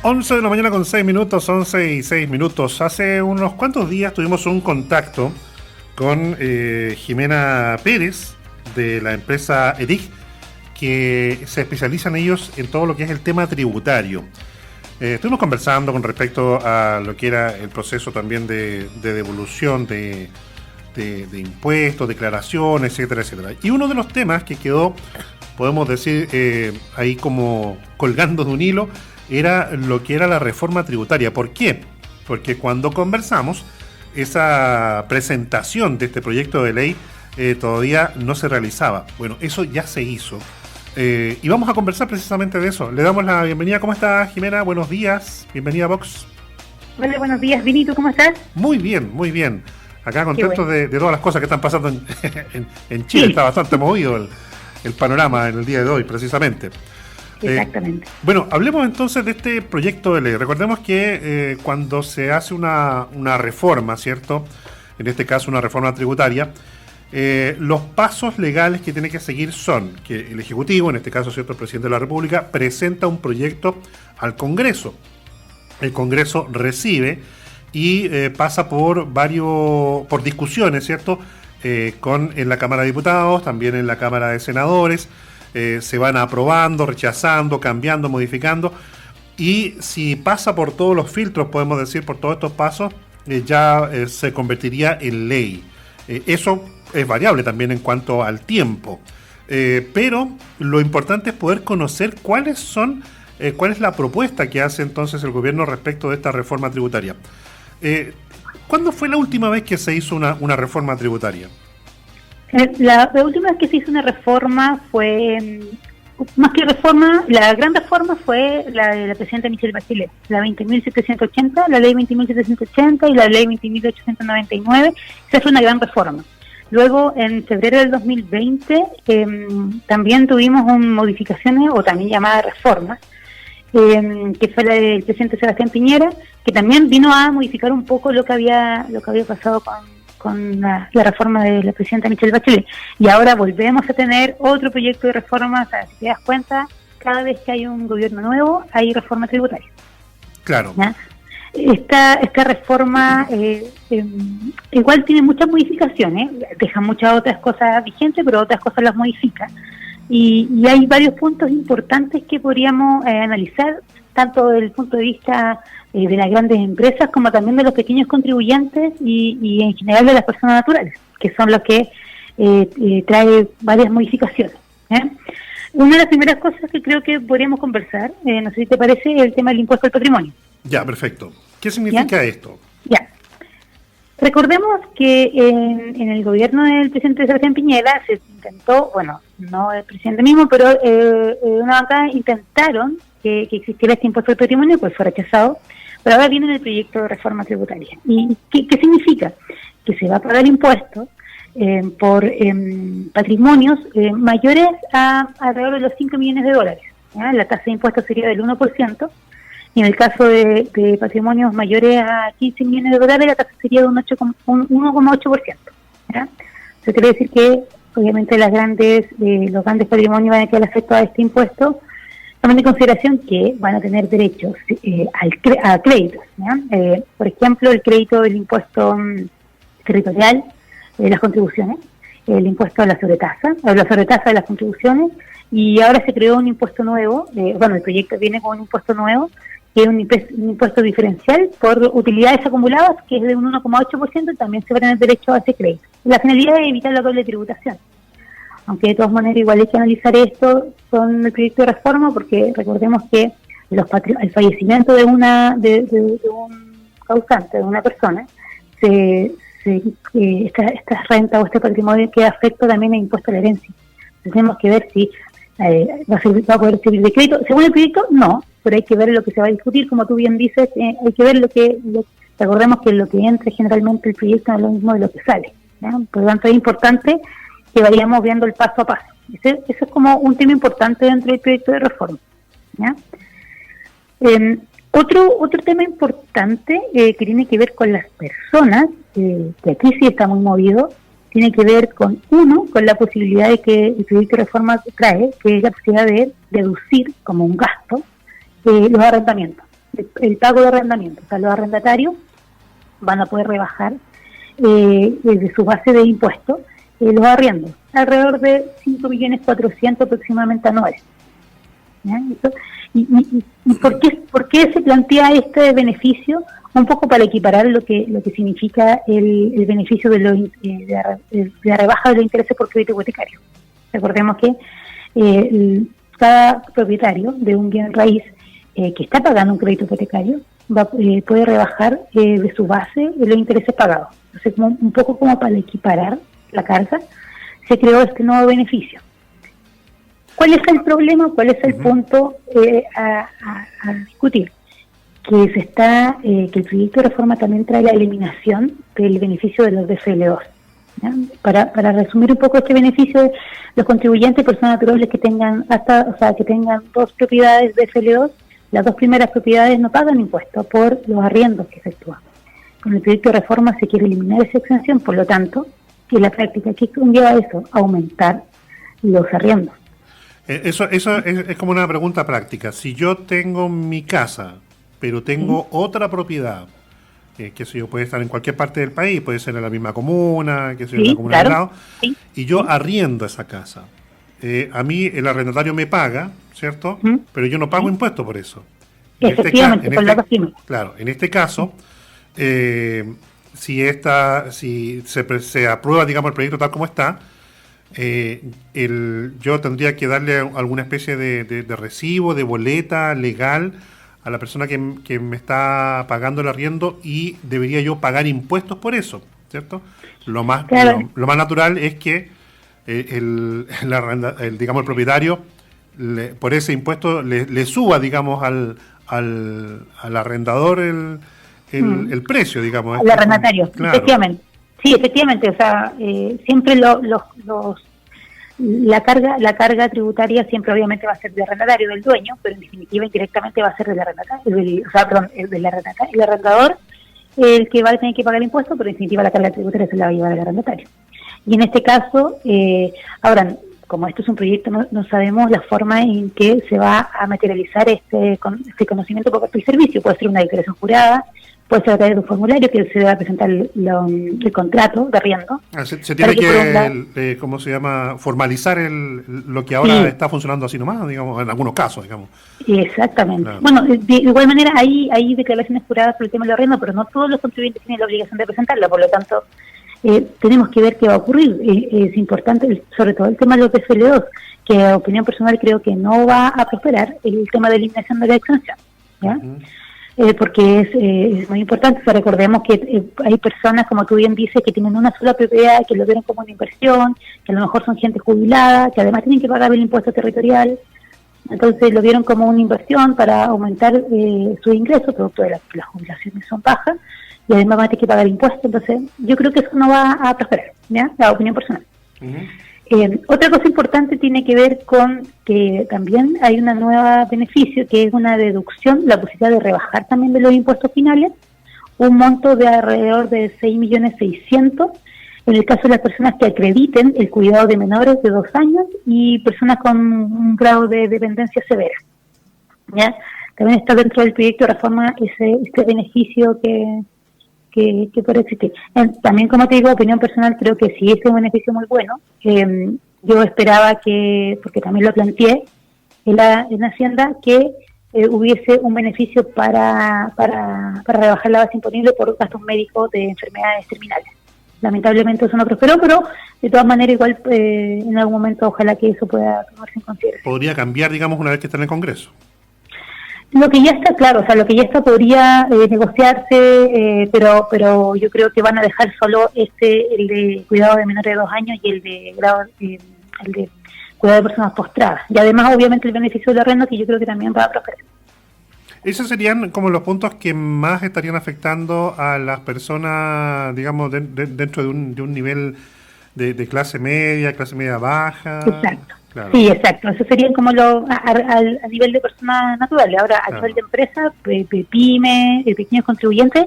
11 de la mañana con 6 minutos, 11 y 6 minutos. Hace unos cuantos días tuvimos un contacto con Jimena Pérez de la empresa EDIC, que se especializan ellos en todo lo que es el tema tributario. Estuvimos conversando con respecto a lo que era el proceso también de devolución de impuestos, declaraciones, etcétera, etcétera. Y uno de los temas que quedó, podemos decir, ahí como colgando de un hilo, era lo que era la reforma tributaria. ¿Por qué? Porque cuando conversamos, esa presentación de este proyecto de ley todavía no se realizaba. Bueno, eso ya se hizo. Y vamos a conversar precisamente de eso. Le damos la bienvenida. ¿Cómo está, Jimena? Buenos días. Bienvenida a Vox. Hola, buenos días, Vinito. ¿Cómo estás? Muy bien, muy bien. Acá contento de todas las cosas que están pasando en Chile. Sí. Está bastante movido el panorama en el día de hoy, precisamente. Exactamente. Bueno, hablemos entonces de este proyecto de ley. Recordemos que cuando se hace una reforma, ¿cierto? En este caso una reforma tributaria, los pasos legales que tiene que seguir son que el Ejecutivo, en este caso, ¿cierto?, el Presidente de la República, presenta un proyecto al Congreso. El Congreso recibe y pasa por discusiones, ¿cierto?, en la Cámara de Diputados, también en la Cámara de Senadores. Se van aprobando, rechazando, cambiando, modificando, y si pasa por todos los filtros, podemos decir, por todos estos pasos, ya se convertiría en ley. Eso es variable también en cuanto al tiempo, pero lo importante es poder conocer cuál es la propuesta que hace entonces el gobierno respecto de esta reforma tributaria. ¿Cuándo fue la última vez que se hizo una reforma tributaria? La última vez que se hizo una reforma fue, más que reforma, la gran reforma fue la de la presidenta Michelle Bachelet, la 20.780, la ley 20.780 y la ley 20.899. Esa fue una gran reforma. Luego, en febrero del 2020, también tuvimos modificaciones, o también llamadas reformas, que fue la del presidente Sebastián Piñera, que también vino a modificar un poco lo que había pasado con la reforma de la presidenta Michelle Bachelet. Y ahora volvemos a tener otro proyecto de reforma. O sea, si te das cuenta, cada vez que hay un gobierno nuevo, hay reforma tributaria. Claro. ¿Ya? Esta reforma igual tiene muchas modificaciones, deja muchas otras cosas vigentes, pero otras cosas las modifica. Y hay varios puntos importantes que podríamos analizar, tanto desde el punto de vista de las grandes empresas como también de los pequeños contribuyentes y en general de las personas naturales, que son los que trae varias modificaciones. Una de las primeras cosas que creo que podríamos conversar, no sé si te parece, es el tema del impuesto al patrimonio. Ya, perfecto. ¿Qué significa esto? Ya. Recordemos que en el gobierno del presidente Sebastián Piñera se intentó, bueno, no el presidente mismo, pero una bancada intentaron que existiera este impuesto al patrimonio, pues fue rechazado, pero ahora viene en el proyecto de reforma tributaria. ¿Y qué significa? Que se va a pagar impuestos por patrimonios mayores a alrededor de los 5 millones de dólares. ¿Ya? La tasa de impuestos sería del 1%, y en el caso de patrimonios mayores a 15 millones de dólares, la tasa sería de un 1,8%. ¿Ya? Eso quiere decir que, obviamente, los grandes patrimonios van a quedar afectados a este impuesto, tomando en consideración que van a tener derechos a créditos. ¿Ya? Por ejemplo, el crédito del impuesto territorial de las contribuciones, el impuesto a la sobretasa de las contribuciones, y ahora se creó un impuesto nuevo, el proyecto viene con un impuesto nuevo, que es un impuesto diferencial por utilidades acumuladas, que es de un 1,8%, y también se va a tener derecho a ese crédito. La finalidad es evitar la doble tributación. Aunque de todas maneras igual hay que analizar esto con el proyecto de reforma, porque recordemos que el fallecimiento de un causante, de una persona, esta renta o este patrimonio queda afecto también al impuesto a la herencia. Entonces tenemos que ver si va a poder servir de crédito. Según el proyecto, no, pero hay que ver lo que se va a discutir, como tú bien dices, hay que ver recordemos que lo que entra generalmente el proyecto no es lo mismo de lo que sale, ¿ya? Por lo tanto es importante que vayamos viendo el paso a paso. Eso es como un tema importante dentro del proyecto de reforma, ¿ya? Otro tema importante que tiene que ver con las personas, que aquí sí está muy movido, tiene que ver con la posibilidad de que el proyecto de reforma trae, que es la posibilidad de deducir como un gasto los arrendamientos. el pago de arrendamiento. O sea, los arrendatarios van a poder rebajar de su base de impuestos los arriendos, alrededor de 5.400.000 aproximadamente anuales. ¿Ya? ¿Y por qué se plantea este beneficio? Un poco para equiparar lo que significa el beneficio de la rebaja de los intereses por crédito hipotecario. Recordemos que cada propietario de un bien raíz que está pagando un crédito hipotecario puede rebajar de su base los intereses pagados. Entonces, un poco como para equiparar la carga, se creó este nuevo beneficio. ¿Cuál es el problema? ¿Cuál es el punto a discutir? Que que el proyecto de reforma también trae la eliminación del beneficio de los DFL2. ¿Ya? Para resumir un poco este beneficio, los contribuyentes, personas naturales que tengan que tengan 2 propiedades DFL2, las 2 primeras propiedades no pagan impuestos por los arriendos que efectúan. Con el proyecto de reforma se quiere eliminar esa exención, por lo tanto, que la práctica que conlleva eso, aumentar los arriendos. Eso es como una pregunta práctica. Si yo tengo mi casa, pero tengo otra propiedad, que sé yo, puede estar en cualquier parte del país, puede ser en la misma comuna, que sea en la comuna al lado, y yo arriendo esa casa. A mí el arrendatario me paga, ¿cierto? Pero yo no pago impuestos por eso. Efectivamente, por la cocina. Claro, en este caso, si se aprueba, digamos, el proyecto tal como está, yo tendría que darle alguna especie de recibo, de boleta legal a la persona que me está pagando el arriendo, y debería yo pagar impuestos por eso, ¿cierto? Lo más natural es que digamos, el propietario por ese impuesto le suba, digamos, al arrendador el precio, digamos. Al arrendatario, claro. Efectivamente. Sí, efectivamente, o sea, siempre la carga tributaria siempre obviamente va a ser del arrendatario, del dueño, pero en definitiva indirectamente va a ser del arrendatario, el arrendador el que va a tener que pagar impuestos, pero en definitiva la carga tributaria se la va a llevar el arrendatario. Y en este caso, ahora, como esto es un proyecto, no sabemos la forma en que se va a materializar este conocimiento por parte del servicio. Puede ser una declaración jurada, puede ser a través de un formulario que se va a presentar el contrato de arriendo. Se tiene que ¿cómo se llama? Formalizar lo que ahora está funcionando así nomás, digamos, en algunos casos, digamos. Exactamente. Claro. Bueno, de igual manera hay declaraciones juradas por el tema del arriendo, pero no todos los contribuyentes tienen la obligación de presentarla, por lo tanto, tenemos que ver qué va a ocurrir. Es importante, sobre todo el tema de los DFL2, que a opinión personal creo que no va a prosperar el tema de eliminación de la exención, ¿ya? Porque es muy importante. O sea, recordemos que hay personas, como tú bien dices, que tienen una sola propiedad, que lo vieron como una inversión, que a lo mejor son gente jubilada, que además tienen que pagar el impuesto territorial. Entonces lo vieron como una inversión para aumentar su ingreso, producto de las jubilaciones son bajas, y además van a tener que pagar impuestos. Entonces yo creo que eso no va a prosperar, ¿ya? La opinión personal. Otra cosa importante tiene que ver con que también hay una nueva beneficio, que es una deducción, la posibilidad de rebajar también de los impuestos finales, un monto de alrededor de 6.600.000, en el caso de las personas que acrediten el cuidado de menores de 2 años y personas con un grado de dependencia severa, ¿ya? También está dentro del proyecto de reforma este beneficio que puede existir. También, como te digo, opinión personal, creo que sí es un beneficio muy bueno. Yo esperaba porque también lo planteé en la Hacienda, que hubiese un beneficio para rebajar la base imponible por gastos médicos de enfermedades terminales. Lamentablemente eso no prosperó, pero de todas maneras igual en algún momento ojalá que eso pueda tomarse en consideración. Podría cambiar, digamos, una vez que está en el Congreso. Lo que ya está claro, o sea, lo que ya está podría negociarse, pero yo creo que van a dejar solo el de cuidado de menores de 2 años y el de cuidado de personas postradas. Y además, obviamente, el beneficio del arrendo, que yo creo que también va a prosperar. Esos serían como los puntos que más estarían afectando a las personas, digamos, dentro de un nivel de clase media baja. Exacto. Claro. Sí, exacto. Eso serían como a nivel de personas naturales. Ahora, a nivel de empresas, PYME, pequeños contribuyentes,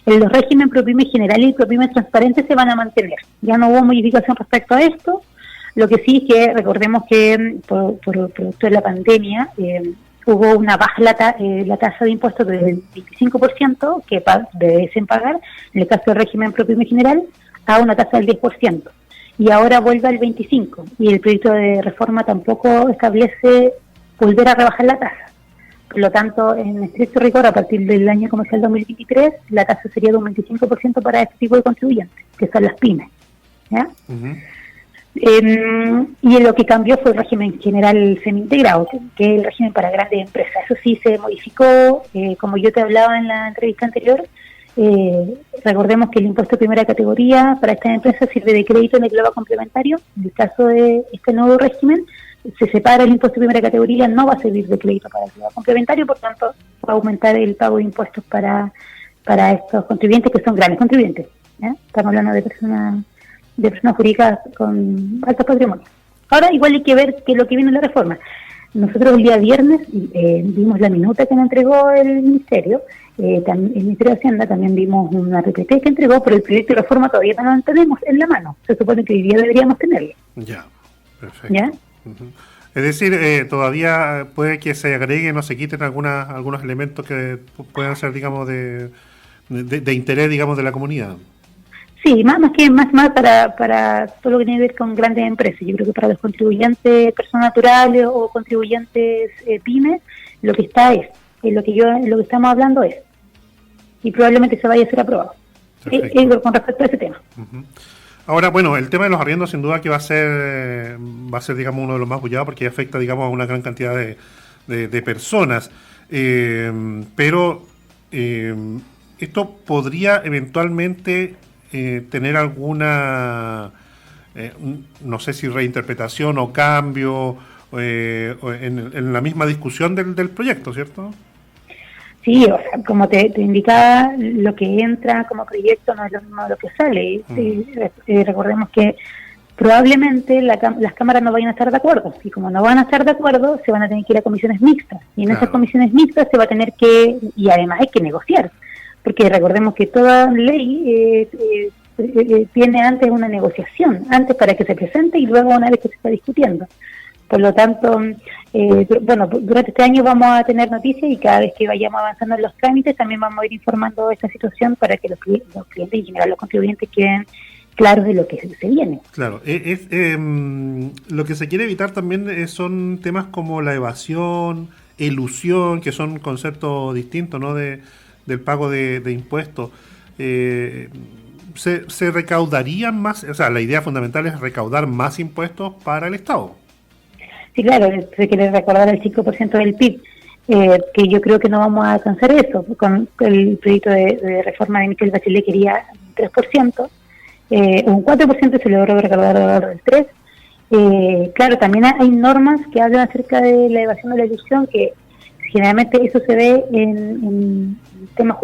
los régimen ProPyme general y ProPyme transparente se van a mantener. Ya no hubo modificación respecto a esto. Lo que sí es que recordemos que por producto de la pandemia, hubo una baja la tasa de impuestos del 25% que deben pagar, en el caso del régimen propio y general, a una tasa del 10%. Y ahora vuelve al 25%. Y el proyecto de reforma tampoco establece volver a rebajar la tasa. Por lo tanto, en estricto rigor, a partir del año comercial 2023, la tasa sería de un 25% para este tipo de contribuyentes, que son las pymes. ¿Ya? Uh-huh. Y lo que cambió fue el régimen general semi-integrado, que es el régimen para grandes empresas. Eso sí se modificó, como yo te hablaba en la entrevista anterior. Recordemos que el impuesto de primera categoría para estas empresas sirve de crédito en el globo complementario. En el caso de este nuevo régimen, se separa el impuesto de primera categoría, no va a servir de crédito para el globo complementario, por tanto va a aumentar el pago de impuestos para estos contribuyentes que son grandes contribuyentes. ¿Ya? Estamos hablando de personas jurídicas con altos patrimonios. Ahora igual hay que ver qué es lo que viene en la reforma. Nosotros el día viernes vimos la minuta que nos entregó el Ministerio, el Ministerio de Hacienda, también vimos una PPT que entregó, pero el proyecto de reforma todavía no lo tenemos en la mano. Se supone que hoy día deberíamos tenerlo. Ya, perfecto. ¿Ya? Uh-huh. Es decir, todavía puede que se agreguen o se quiten algunos elementos que puedan ser, digamos, de interés, digamos, de la comunidad. Sí, más para todo lo que tiene que ver con grandes empresas. Yo creo que para los contribuyentes, personas naturales o contribuyentes pymes, lo que está lo que estamos hablando es, y probablemente se vaya a ser aprobado. Con respecto a ese tema. Uh-huh. Ahora, bueno, el tema de los arriendos sin duda que va a ser, digamos, uno de los más bullados porque afecta, digamos, a una gran cantidad de personas. Pero esto podría eventualmente tener alguna, no sé si reinterpretación o cambio en la misma discusión del proyecto, ¿cierto? Sí, o sea, como te indicaba, lo que entra como proyecto no es lo mismo de lo que sale. Recordemos que probablemente las cámaras no vayan a estar de acuerdo, y como no van a estar de acuerdo, se van a tener que ir a comisiones mixtas, y en esas comisiones mixtas se va a tener que, y además hay que negociar, porque recordemos que toda ley tiene antes una negociación, antes para que se presente y luego una vez que se está discutiendo. Por lo tanto, durante este año vamos a tener noticias y cada vez que vayamos avanzando en los trámites también vamos a ir informando de esta situación para que los clientes y en general los contribuyentes queden claros de lo que se viene. Claro, lo que se quiere evitar también son temas como la evasión, elusión, que son conceptos distintos, ¿no?, del pago de impuestos. ¿Se recaudarían más? O sea, la idea fundamental es recaudar más impuestos para el Estado. Sí, claro, se quiere recordar el 5% del PIB, que yo creo que no vamos a alcanzar eso. Con el proyecto de reforma de Michelle Bachelet quería 3%, un 4% se logró recaudar alrededor del 3%. Claro, también hay normas que hablan acerca de la evasión de la ilusión, que generalmente eso se ve en temas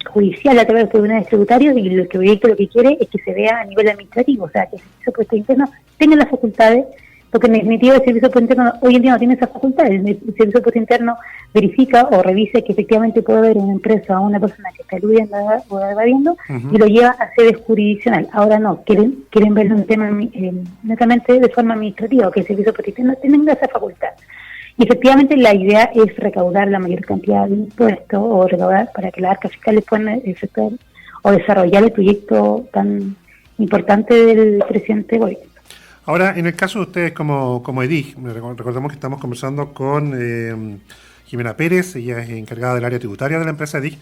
judicial a través de los tribunales tributarios, y el proyecto lo que quiere es que se vea a nivel administrativo, o sea, que el Servicio Puesto Interno tenga las facultades, porque en definitiva el Servicio Puesto Interno hoy en día no tiene esas facultades. El Servicio Puesto Interno verifica o revisa que efectivamente puede haber una empresa o una persona que está eludiendo o evadiendo, uh-huh, y lo lleva a sede jurisdiccional. Ahora no, quieren verlo en un tema netamente de forma administrativa, que el Servicio Puesto Interno tenga esa facultad. Y efectivamente la idea es recaudar la mayor cantidad de impuestos, o recaudar para que las arcas fiscales puedan efectuar o desarrollar el proyecto tan importante del presidente Boric. Ahora, en el caso de ustedes como EDIG, recordemos que estamos conversando con Jimena Pérez, ella es encargada del área tributaria de la empresa EDIG.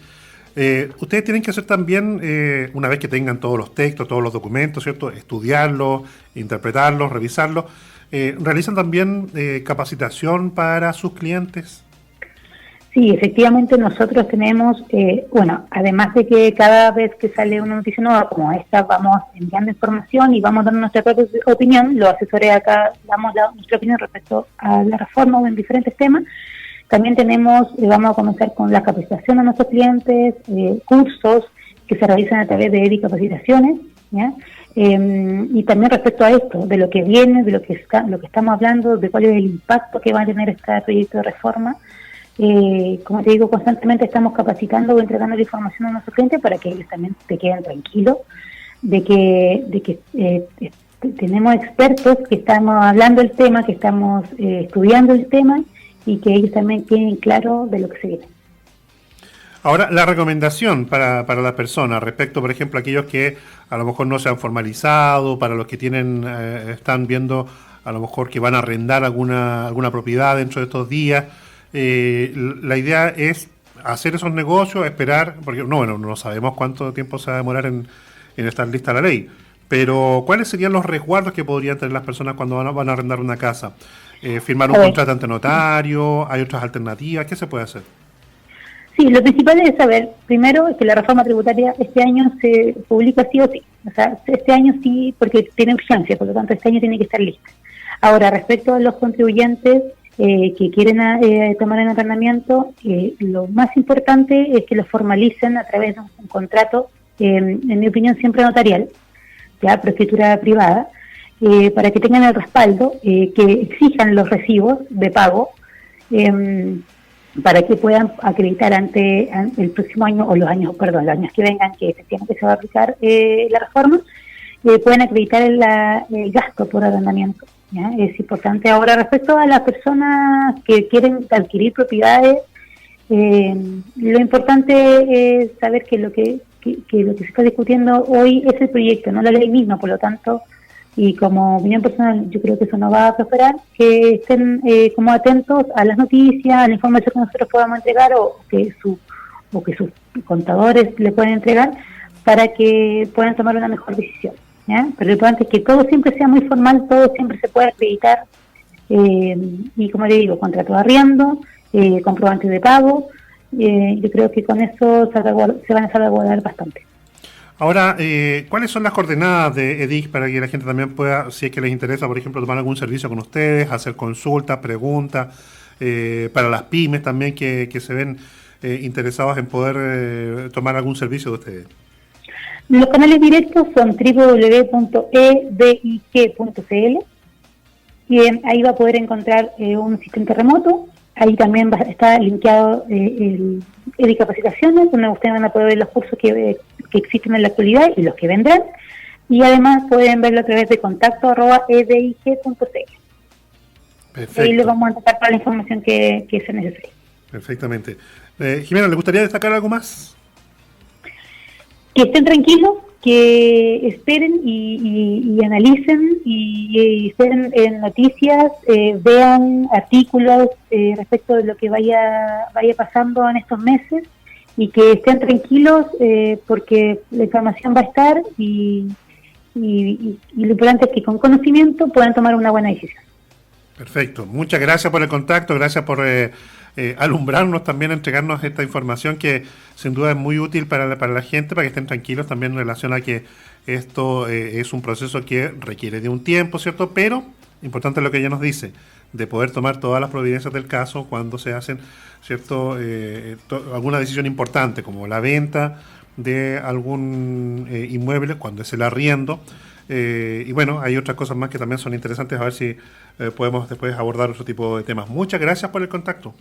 Ustedes tienen que hacer también, una vez que tengan todos los textos, todos los documentos, ¿cierto?, estudiarlos, interpretarlos, revisarlos. ¿Realizan también capacitación para sus clientes? Sí, efectivamente nosotros tenemos, además de que cada vez que sale una noticia nueva como esta, vamos enviando información y vamos dando nuestra propia opinión. Los asesores acá damos nuestra opinión respecto a la reforma o en diferentes temas. También tenemos, vamos a comenzar con la capacitación a nuestros clientes, cursos que se realizan a través de EDI Capacitaciones, ¿ya? Y también respecto a esto, de lo que viene, de lo que estamos hablando, de cuál es el impacto que va a tener este proyecto de reforma. Como te digo, constantemente estamos capacitando o entregando la información a nuestros clientes para que ellos también se queden tranquilos de que tenemos expertos que estamos hablando del tema, que estamos estudiando el tema, y que ellos también queden claros de lo que se viene. Ahora, la recomendación para las personas respecto, por ejemplo, a aquellos que a lo mejor no se han formalizado, para los que tienen están viendo a lo mejor que van a arrendar alguna propiedad dentro de estos días, la idea es hacer esos negocios, esperar, porque no sabemos cuánto tiempo se va a demorar en estar lista la ley, pero ¿cuáles serían los resguardos que podrían tener las personas cuando van a arrendar una casa? ¿Firmar un contrato ante notario? ¿Hay otras alternativas? ¿Qué se puede hacer? Sí, lo principal es saber, primero, que la reforma tributaria este año se publica sí o sí. O sea, este año sí, porque tiene urgencia, por lo tanto este año tiene que estar lista. Ahora, respecto a los contribuyentes que quieren tomar en arrendamiento, lo más importante es que lo formalicen a través de un contrato, en mi opinión siempre notarial, ya por escritura privada, para que tengan el respaldo, que exijan los recibos de pago, para que puedan acreditar ante el próximo año, o los años que vengan, que efectivamente se va a aplicar la reforma, pueden acreditar el gasto por arrendamiento. ¿Ya? Es importante. Ahora, respecto a las personas que quieren adquirir propiedades, lo importante es saber que lo que se está discutiendo hoy es el proyecto, no la ley misma, por lo tanto, y como opinión personal, yo creo que eso no va a prosperar, que estén como atentos a las noticias, a la información que nosotros podamos entregar o que sus contadores le pueden entregar para que puedan tomar una mejor decisión. ¿Ya? Pero lo importante es que todo siempre sea muy formal, todo siempre se pueda acreditar, y como le digo, contrato de arriendo, comprobantes de pago, yo creo que con eso se van a salvaguardar bastante. Ahora, ¿cuáles son las coordenadas de EDIC para que la gente también pueda, si es que les interesa, por ejemplo, tomar algún servicio con ustedes, hacer consultas, preguntas, para las pymes también que se ven interesados en poder tomar algún servicio de ustedes? Los canales directos son www.edik.cl y ahí va a poder encontrar un asistente remoto. Ahí también está linkeado el Capacitaciones, donde ustedes van a poder ver los cursos que existen en la actualidad y los que vendrán. Y además pueden verlo a través de contacto@edik.cl. Perfecto. Ahí les vamos a entregar toda la información que se necesite. Perfectamente. Jimena, ¿le gustaría destacar algo más? Que estén tranquilos, que esperen y analicen y esperen en noticias, vean artículos respecto de lo que vaya pasando en estos meses y que estén tranquilos porque la información va a estar y lo importante es que con conocimiento puedan tomar una buena decisión. Perfecto. Muchas gracias por el contacto, gracias por alumbrarnos también, entregarnos esta información que sin duda es muy útil para la gente, para que estén tranquilos también en relación a que esto es un proceso que requiere de un tiempo, ¿cierto? Pero, importante lo que ella nos dice, de poder tomar todas las providencias del caso cuando se hacen, ¿cierto? Alguna decisión importante, como la venta de algún inmueble, cuando es el arriendo. Y bueno, hay otras cosas más que también son interesantes, a ver si podemos después abordar otro tipo de temas. Muchas gracias por el contacto.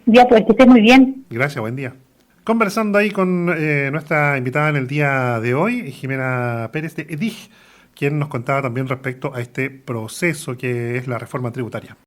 Ya, pues que esté muy bien. Gracias, buen día. Conversando ahí con nuestra invitada en el día de hoy, Jimena Pérez de EDIG, quien nos contaba también respecto a este proceso que es la reforma tributaria.